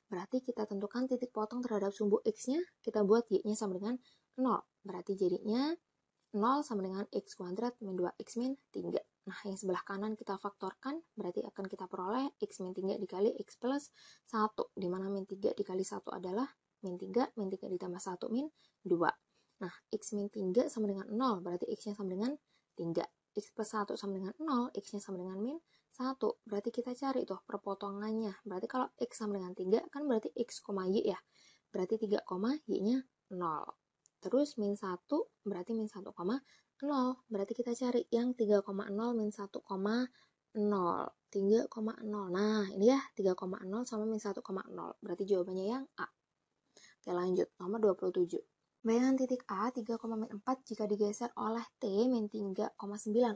Berarti kita tentukan titik potong terhadap sumbu x-nya, kita buat y-nya sama dengan 0. Berarti jadinya 0 sama dengan x kuadrat min 2x min 3. Nah, yang sebelah kanan kita faktorkan, berarti akan kita peroleh x min 3 dikali x plus 1, di mana min 3 dikali 1 adalah min 3 ditambah 1 min 2. Nah, x min 3 sama dengan 0, berarti x-nya sama dengan 3. X plus 1 sama dengan 0, x-nya sama dengan min 1. Berarti kita cari tuh perpotongannya. Berarti kalau x sama dengan 3, kan berarti x, y ya. Berarti 3, y-nya 0. Terus min 1, berarti min 1, 0. Berarti kita cari yang 3,0 min 1,0. 3,0. Nah, ini ya 3,0 sama min 1,0. Berarti jawabannya yang A. Oke, lanjut. Nomor 27. Bayangan titik A 3,4 jika digeser oleh T min 3,9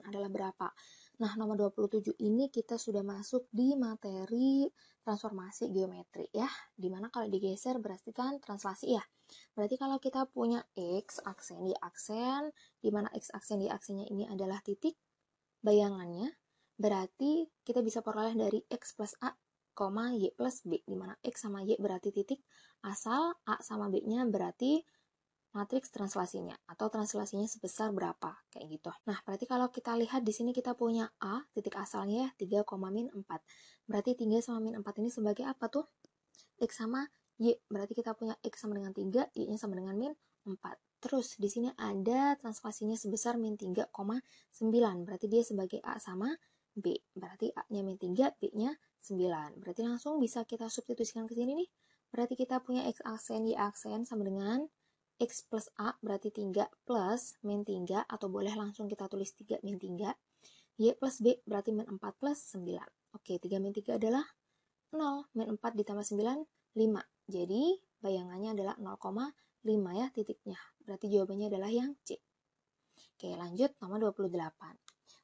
adalah berapa? Nah, nomor 27 ini kita sudah masuk di materi transformasi geometri ya. Dimana kalau digeser berarti kan translasi ya. Berarti kalau kita punya X aksen di aksen, dimana X aksen di aksennya ini adalah titik bayangannya, berarti kita bisa peroleh dari X plus A, Y plus B, dimana X sama Y berarti titik asal, A sama B-nya berarti matriks translasinya atau translasinya sebesar berapa kayak gitu. Nah, berarti kalau kita lihat di sini kita punya A titik asalnya 3, min 4. Berarti 3 sama min 4 ini sebagai apa tuh? X sama Y. Berarti kita punya X sama dengan 3, Y-nya sama dengan min 4. Terus di sini ada translasinya sebesar min 3,9. Berarti dia sebagai A sama B. Berarti A-nya min 3, B-nya 9. Berarti langsung bisa kita substitusikan ke sini nih. Berarti kita punya X aksen Y aksen sama dengan X plus A berarti 3 plus min 3 atau boleh langsung kita tulis 3 min 3. Y plus B berarti min 4 plus 9. Oke, 3 min 3 adalah 0. Min 4 ditambah 9, 5. Jadi bayangannya adalah 0,5 ya titiknya. Berarti jawabannya adalah yang C. Oke, lanjut nomor 28.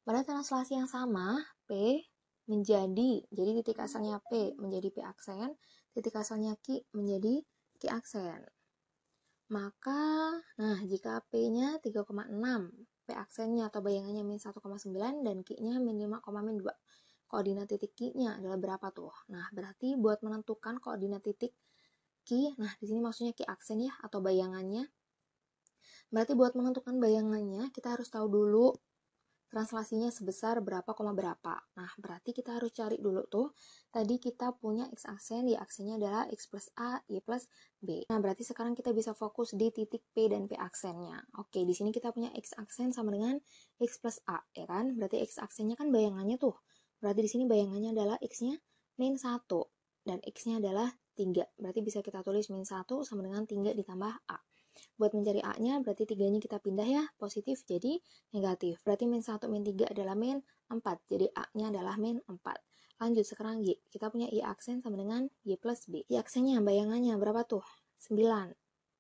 Pada translasi yang sama, P menjadi, jadi titik asalnya P menjadi P aksen, titik asalnya Q menjadi Q aksen. Maka, nah jika P-nya 3,6, P aksennya atau bayangannya min 1,9 dan Q-nya min 5,2. Koordinat titik Q-nya adalah berapa tuh? Nah, berarti buat menentukan koordinat titik Q, nah di sini maksudnya Q aksen ya atau bayangannya. Berarti buat menentukan bayangannya kita harus tahu dulu translasinya sebesar berapa, berapa. Nah, berarti kita harus cari dulu tuh. Tadi kita punya X aksen, Y aksennya adalah X plus A, Y plus B. Nah, berarti sekarang kita bisa fokus di titik P dan P aksennya. Oke, di sini kita punya X aksen sama dengan X plus A, ya kan? Berarti X aksennya kan bayangannya tuh. Berarti di sini bayangannya adalah X-nya min 1 dan X-nya adalah 3. Berarti bisa kita tulis min 1 sama dengan 3 ditambah A. Buat mencari A-nya, berarti 3-nya kita pindah ya, positif jadi negatif. Berarti min 1, min 3 adalah min 4. Jadi A-nya adalah min 4. Lanjut, sekarang Y. Kita punya Y aksen sama dengan Y plus B. Y aksennya, bayangannya berapa tuh? 9.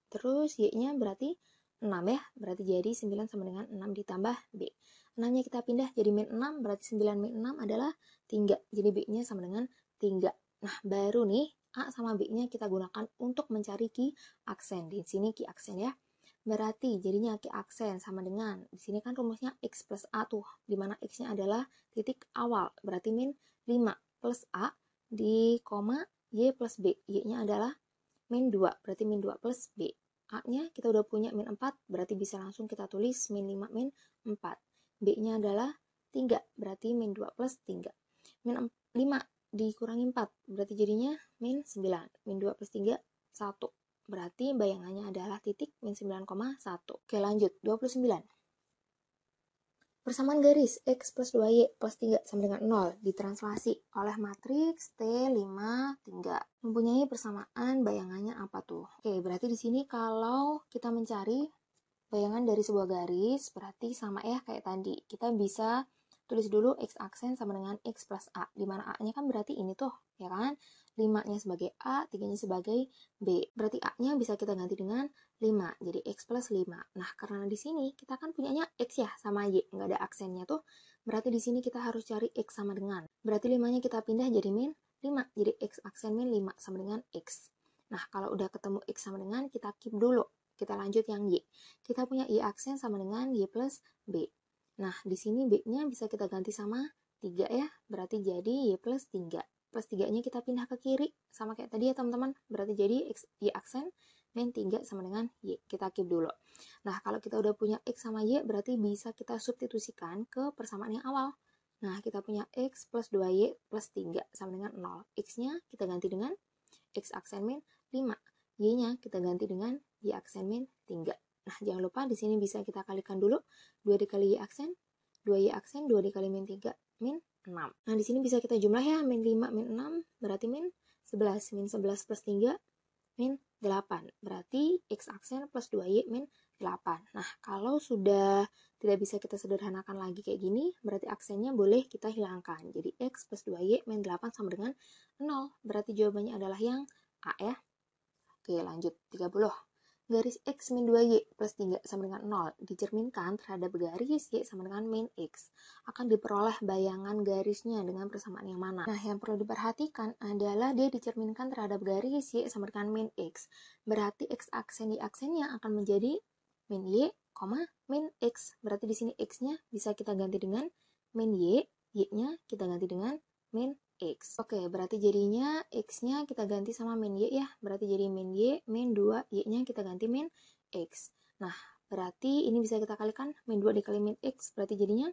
Terus Y-nya berarti 6 ya. Berarti jadi 9 sama dengan 6 ditambah B. 6-nya kita pindah jadi min 6. Berarti 9 min 6 adalah 3. Jadi B-nya sama dengan 3. Nah, baru nih A sama B-nya kita gunakan untuk mencari Q aksen. Di sini Q aksen ya. Berarti jadinya Q aksen sama dengan, di sini kan rumusnya X plus A tuh, dimana X-nya adalah titik awal. Berarti min 5 plus A di koma Y plus B. Y-nya adalah min 2, berarti min 2 plus B. A-nya kita udah punya min 4, berarti bisa langsung kita tulis min 5 min 4. B-nya adalah 3, berarti min 2 plus 3. Min 5 dikurangi 4, berarti jadinya min 9. Min 2 plus 3, 1. Berarti bayangannya adalah titik min 9,1. Oke, lanjut. 29. Persamaan garis X plus 2Y plus 3 sama dengan 0 ditranslasi oleh matriks T5, 3. Mempunyai persamaan bayangannya apa tuh? Oke, berarti di sini kalau kita mencari bayangan dari sebuah garis, berarti sama ya kayak tadi. Kita bisa tulis dulu X aksen sama dengan X plus A, dimana A-nya kan berarti ini tuh, ya kan? 5-nya sebagai A, 3-nya sebagai B. Berarti A-nya bisa kita ganti dengan 5, jadi X plus 5. Nah, karena di sini kita kan punyanya X ya sama Y, nggak ada aksennya tuh. Berarti di sini kita harus cari X sama dengan. Berarti 5-nya kita pindah jadi min 5, jadi X aksen min 5 sama dengan X. Nah, kalau udah ketemu X sama dengan, kita keep dulu. Kita lanjut yang Y. Kita punya Y aksen sama dengan Y plus B. Nah, di sini B-nya bisa kita ganti sama 3 ya. Berarti jadi Y plus 3. Plus 3-nya kita pindah ke kiri. Sama kayak tadi ya teman-teman. Berarti jadi Y aksen min 3 sama dengan Y. Kita keep dulu. Nah, kalau kita udah punya X sama Y, berarti bisa kita substitusikan ke persamaan yang awal. Nah, kita punya X plus 2Y plus 3 sama dengan 0. X-nya kita ganti dengan X aksen min 5. Y-nya kita ganti dengan Y aksen min 3. Nah, jangan lupa di sini bisa kita kalikan dulu. 2 dikali Y aksen, 2Y aksen, 2 dikali min 3, min 6. Nah, di sini bisa kita jumlah ya, min 5, min 6, berarti min 11. Min 11 plus 3, min 8. Berarti X aksen plus 2Y min 8. Nah, kalau sudah tidak bisa kita sederhanakan lagi kayak gini, berarti aksennya boleh kita hilangkan. Jadi X plus 2Y min 8 sama dengan 0. Berarti jawabannya adalah yang A ya. Oke, lanjut. 30. Garis X min 2Y plus 3 sama dengan 0 dicerminkan terhadap garis Y sama dengan min X. Akan diperoleh bayangan garisnya dengan persamaan yang mana? Nah, yang perlu diperhatikan adalah dia dicerminkan terhadap garis Y sama dengan min X. Berarti X aksen Y aksennya akan menjadi min Y, min X. Berarti di sini X-nya bisa kita ganti dengan min Y, Y-nya kita ganti dengan min X. Oke, berarti jadinya X-nya kita ganti sama min Y ya. Berarti jadi min Y, min 2, Y-nya kita ganti min X. Nah, berarti ini bisa kita kalikan. Min 2 dikali min X, berarti jadinya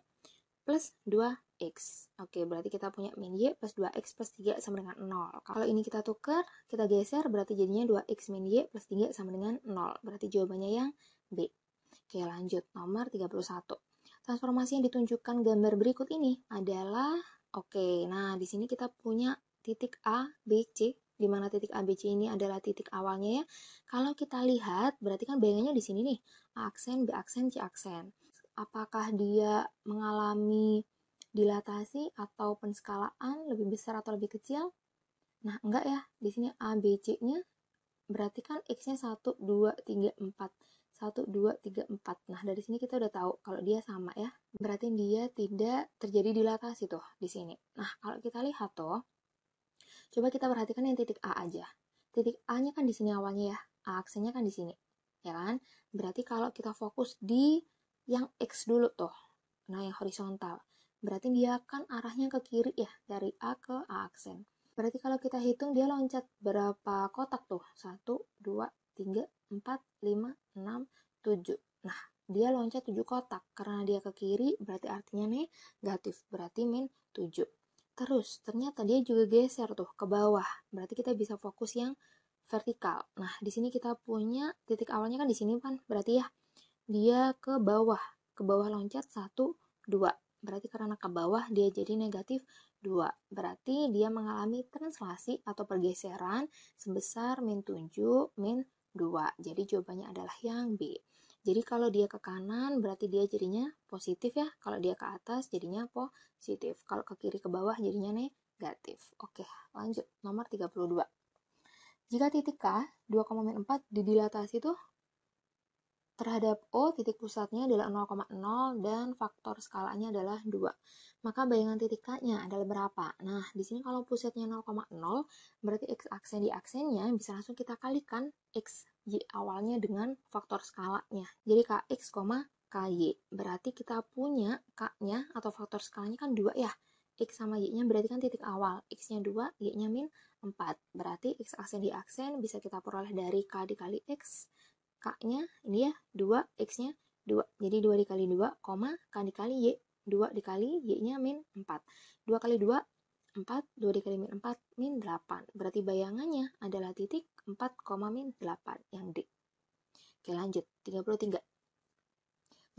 plus 2X. Oke, berarti kita punya min Y plus 2X plus 3 sama dengan 0. Kalau ini kita tukar, kita geser, berarti jadinya 2X min Y plus 3 sama dengan 0. Berarti jawabannya yang B. Oke, lanjut. Nomor 31. Transformasi yang ditunjukkan gambar berikut ini adalah oke, nah di sini kita punya titik A, B, C, di mana titik A, B, C ini adalah titik awalnya ya. Kalau kita lihat, berarti kan bayangannya di sini nih, A aksen, B aksen, C aksen. Apakah dia mengalami dilatasi atau penskalaan lebih besar atau lebih kecil? Nah, enggak ya. Di sini A, B, C-nya berarti kan X-nya 1, 2, 3, 4. 1, 2, 3, 4. Nah, dari sini kita udah tahu kalau dia sama ya. Berarti dia tidak terjadi dilatasi tuh di sini. Nah, kalau kita lihat tuh, coba kita perhatikan yang titik A aja. Titik A-nya kan di sini awalnya ya. A aksennya kan di sini. Ya kan? Berarti kalau kita fokus di yang X dulu tuh. Nah, yang horizontal. Berarti dia kan arahnya ke kiri ya. Dari A ke A aksen. Berarti kalau kita hitung dia loncat berapa kotak tuh? 1, 2, 3, 4, 5, 6, 7. Nah, dia loncat 7 kotak. Karena dia ke kiri berarti artinya negatif. Berarti min 7. Terus, ternyata dia juga geser tuh ke bawah. Berarti kita bisa fokus yang vertikal. Nah, di sini kita punya titik awalnya kan di sini kan. Berarti ya, dia ke bawah. Ke bawah loncat 1, 2. Berarti karena ke bawah dia jadi negatif 2. Berarti dia mengalami translasi atau pergeseran sebesar min 7, min 2. Jadi jawabannya adalah yang B. Jadi kalau dia ke kanan berarti dia jadinya positif ya. Kalau dia ke atas jadinya positif. Kalau ke kiri ke bawah jadinya negatif. Oke, lanjut. Nomor 32. Jika titik K 2,4 didilatasi tuh terhadap O, titik pusatnya adalah 0,0 dan faktor skalanya adalah 2. Maka bayangan titik K-nya adalah berapa? Nah, di sini kalau pusatnya 0,0, berarti X aksen di aksennya bisa langsung kita kalikan X, Y awalnya dengan faktor skalanya. Jadi KX, KY. Berarti kita punya K-nya atau faktor skalanya kan 2 ya. X sama Y-nya berarti kan titik awal. X-nya 2, Y-nya min 4. Berarti X aksen di aksen bisa kita peroleh dari K dikali X. K-nya ini ya 2, X-nya 2. Jadi 2 dikali 2, K dikali Y. 2 dikali Y-nya min 4. 2 kali 2, 4. 2 dikali min 4, min 8. Berarti bayangannya adalah titik 4, min 8 yang D. Oke, lanjut. 33.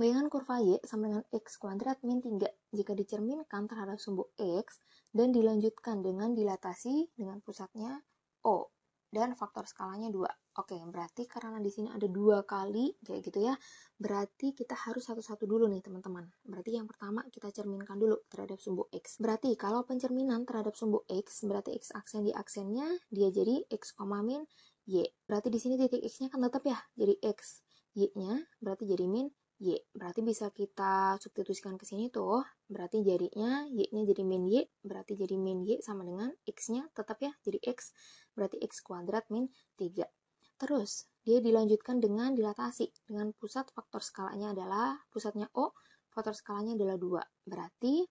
Bayangan kurva Y sama dengan X kuadrat min 3 jika dicerminkan terhadap sumbu X dan dilanjutkan dengan dilatasi dengan pusatnya O dan faktor skalanya 2. Oke, berarti karena di sini ada 2 kali kayak gitu ya. Berarti kita harus satu-satu dulu nih, teman-teman. Berarti yang pertama kita cerminkan dulu terhadap sumbu X. Berarti kalau pencerminan terhadap sumbu X, berarti X aksen di aksennya dia jadi X, min Y. Berarti di sini titik X-nya kan tetap ya, jadi X. Y-nya berarti jadi min Y. Berarti bisa kita substitusikan ke sini tuh. Berarti jadinya Y-nya jadi min Y. Berarti jadi min Y sama dengan X-nya tetap ya. Jadi X. Berarti X kuadrat min 3. Terus, dia dilanjutkan dengan dilatasi. Dengan pusat faktor skalanya adalah, pusatnya O, faktor skalanya adalah 2. Berarti,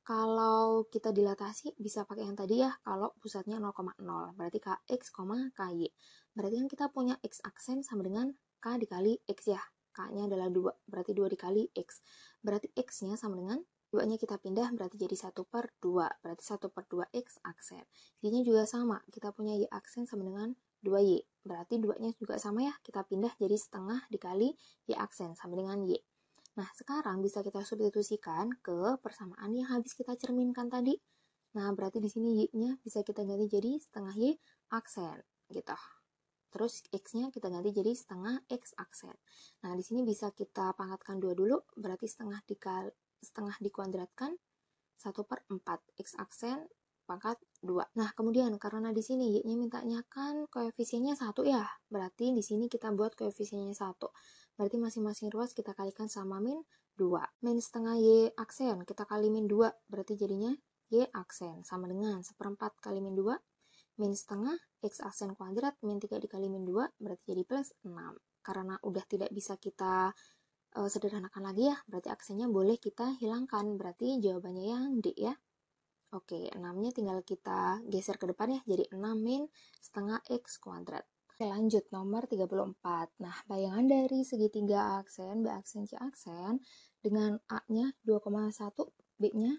kalau kita dilatasi, bisa pakai yang tadi ya, kalau pusatnya 0,0. Berarti KX, KY. Berarti kan kita punya X aksen sama dengan K dikali X ya. K-nya adalah 2, berarti 2 dikali X. Berarti X-nya sama dengan 2-nya kita pindah, berarti jadi 1/2. Berarti 1/2 X aksen. Y-nya juga sama, kita punya Y aksen sama dengan 2Y. Berarti 2-nya juga sama ya, kita pindah jadi setengah dikali Y aksen sama dengan Y. Nah, sekarang bisa kita substitusikan ke persamaan yang habis kita cerminkan tadi. Nah, berarti di sini Y-nya bisa kita ganti jadi setengah Y aksen, gitu. Terus X-nya kita ganti jadi setengah X aksen. Nah, di sini bisa kita pangkatkan 2 dulu, berarti setengah dikuadratkan 1/4. X aksen pangkat 2. Nah, kemudian karena di sini Y-nya mintanya kan koefisiennya 1 ya. Berarti di sini kita buat koefisiennya 1. Berarti masing-masing ruas kita kalikan sama min 2. Min setengah Y aksen kita kali min 2. Berarti jadinya Y aksen. Sama dengan 1/4 kali min 2. Min setengah X aksen kuadrat min 3 dikali min 2. Berarti jadi plus 6. Karena udah tidak bisa kita sederhanakan lagi ya. Berarti aksennya boleh kita hilangkan. Berarti jawabannya yang D ya. Oke, 6-nya tinggal kita geser ke depan ya, jadi 6 min setengah X kuadrat. Oke, lanjut nomor 34. Nah, bayangan dari segitiga aksen, B aksen, C aksen, dengan A-nya 2,1, B-nya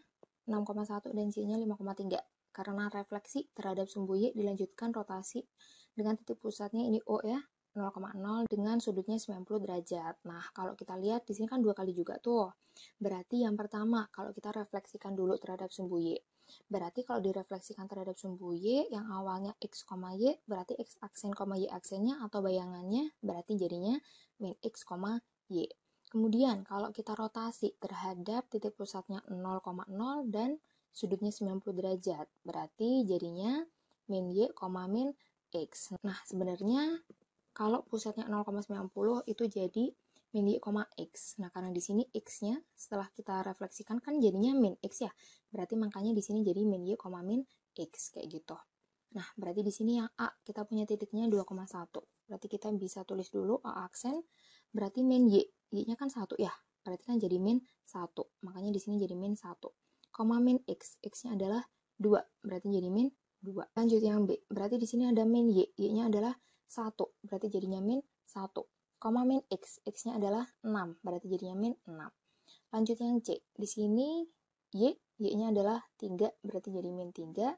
6,1, dan C-nya 5,3. Karena refleksi terhadap sumbu Y dilanjutkan rotasi dengan titik pusatnya ini O ya, 0,0 dengan sudutnya 90 derajat. Nah, kalau kita lihat di sini kan 2 kali juga tuh. Berarti yang pertama, kalau kita refleksikan dulu terhadap sumbu Y. Berarti kalau direfleksikan terhadap sumbu Y yang awalnya X, Y, berarti X aksen, Y aksennya atau bayangannya berarti jadinya min X, Y. Kemudian kalau kita rotasi terhadap titik pusatnya 0,0 dan sudutnya 90 derajat, berarti jadinya min Y, min X. Nah, sebenarnya kalau pusatnya 0,90 itu jadi min Y, X. Nah, karena di sini X-nya setelah kita refleksikan kan jadinya min X ya. Berarti makanya di sini jadi min Y, min X kayak gitu. Nah, berarti di sini yang A kita punya titiknya 2,1. Berarti kita bisa tulis dulu A aksen berarti min Y. Y-nya kan 1 ya. Berarti kan jadi min 1. Makanya di sini jadi min 1. Min X. X-nya adalah 2. Berarti jadi min 2. Lanjut yang B. Berarti di sini ada min Y. Y-nya adalah 1. Berarti jadinya min 1. Min X. X-nya adalah 6. Berarti jadinya min 6. Lanjut yang C. Di sini Y. Y-nya adalah 3. Berarti jadi min 3.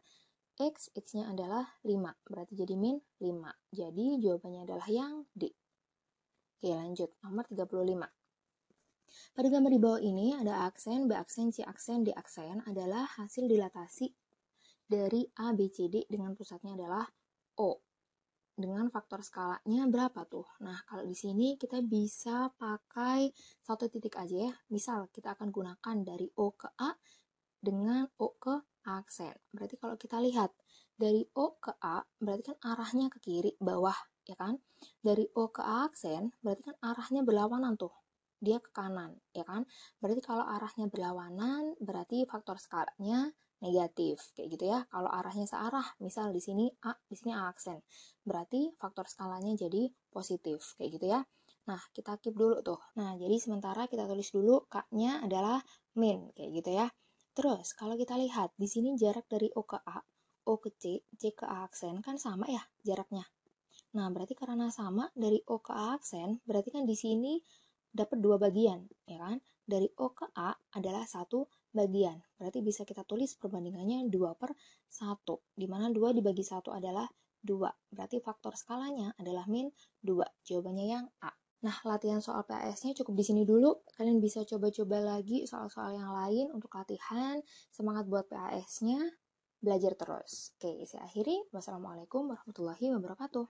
X, X-nya adalah 5. Berarti jadi min 5. Jadi jawabannya adalah yang D. Oke, lanjut. Nomor 35. Pada gambar di bawah ini ada aksen, B aksen, C aksen, D aksen adalah hasil dilatasi dari A, B, C, D dengan pusatnya adalah O. Dengan faktor skalanya berapa tuh? Nah, kalau di sini kita bisa pakai satu titik aja ya. Misal kita akan gunakan dari O ke A dengan O ke aksen. Berarti kalau kita lihat dari O ke A, berarti kan arahnya ke kiri, bawah, ya kan? Dari O ke A aksen, berarti kan arahnya berlawanan tuh. Dia ke kanan, ya kan? Berarti kalau arahnya berlawanan, berarti faktor skalanya negatif, kayak gitu ya. Kalau arahnya searah, misal di sini A, di sini A aksen. Berarti faktor skalanya jadi positif, kayak gitu ya. Nah, kita keep dulu tuh. Nah, jadi sementara kita tulis dulu K-nya adalah min, kayak gitu ya. Terus, kalau kita lihat, di sini jarak dari O ke A, O ke C, C ke A aksen, kan sama ya jaraknya. Nah, berarti karena sama, dari O ke A aksen, berarti kan di sini dapat 2 bagian, ya kan? Dari O ke A adalah 1 bagian. Berarti bisa kita tulis perbandingannya 2/1, di mana 2 dibagi 1 adalah 2. Berarti faktor skalanya adalah min 2. Jawabannya yang A. Nah, latihan soal PAS-nya cukup di sini dulu. Kalian bisa coba-coba lagi soal-soal yang lain untuk latihan. Semangat buat PAS-nya. Belajar terus. Oke, saya akhiri. Wassalamualaikum warahmatullahi wabarakatuh.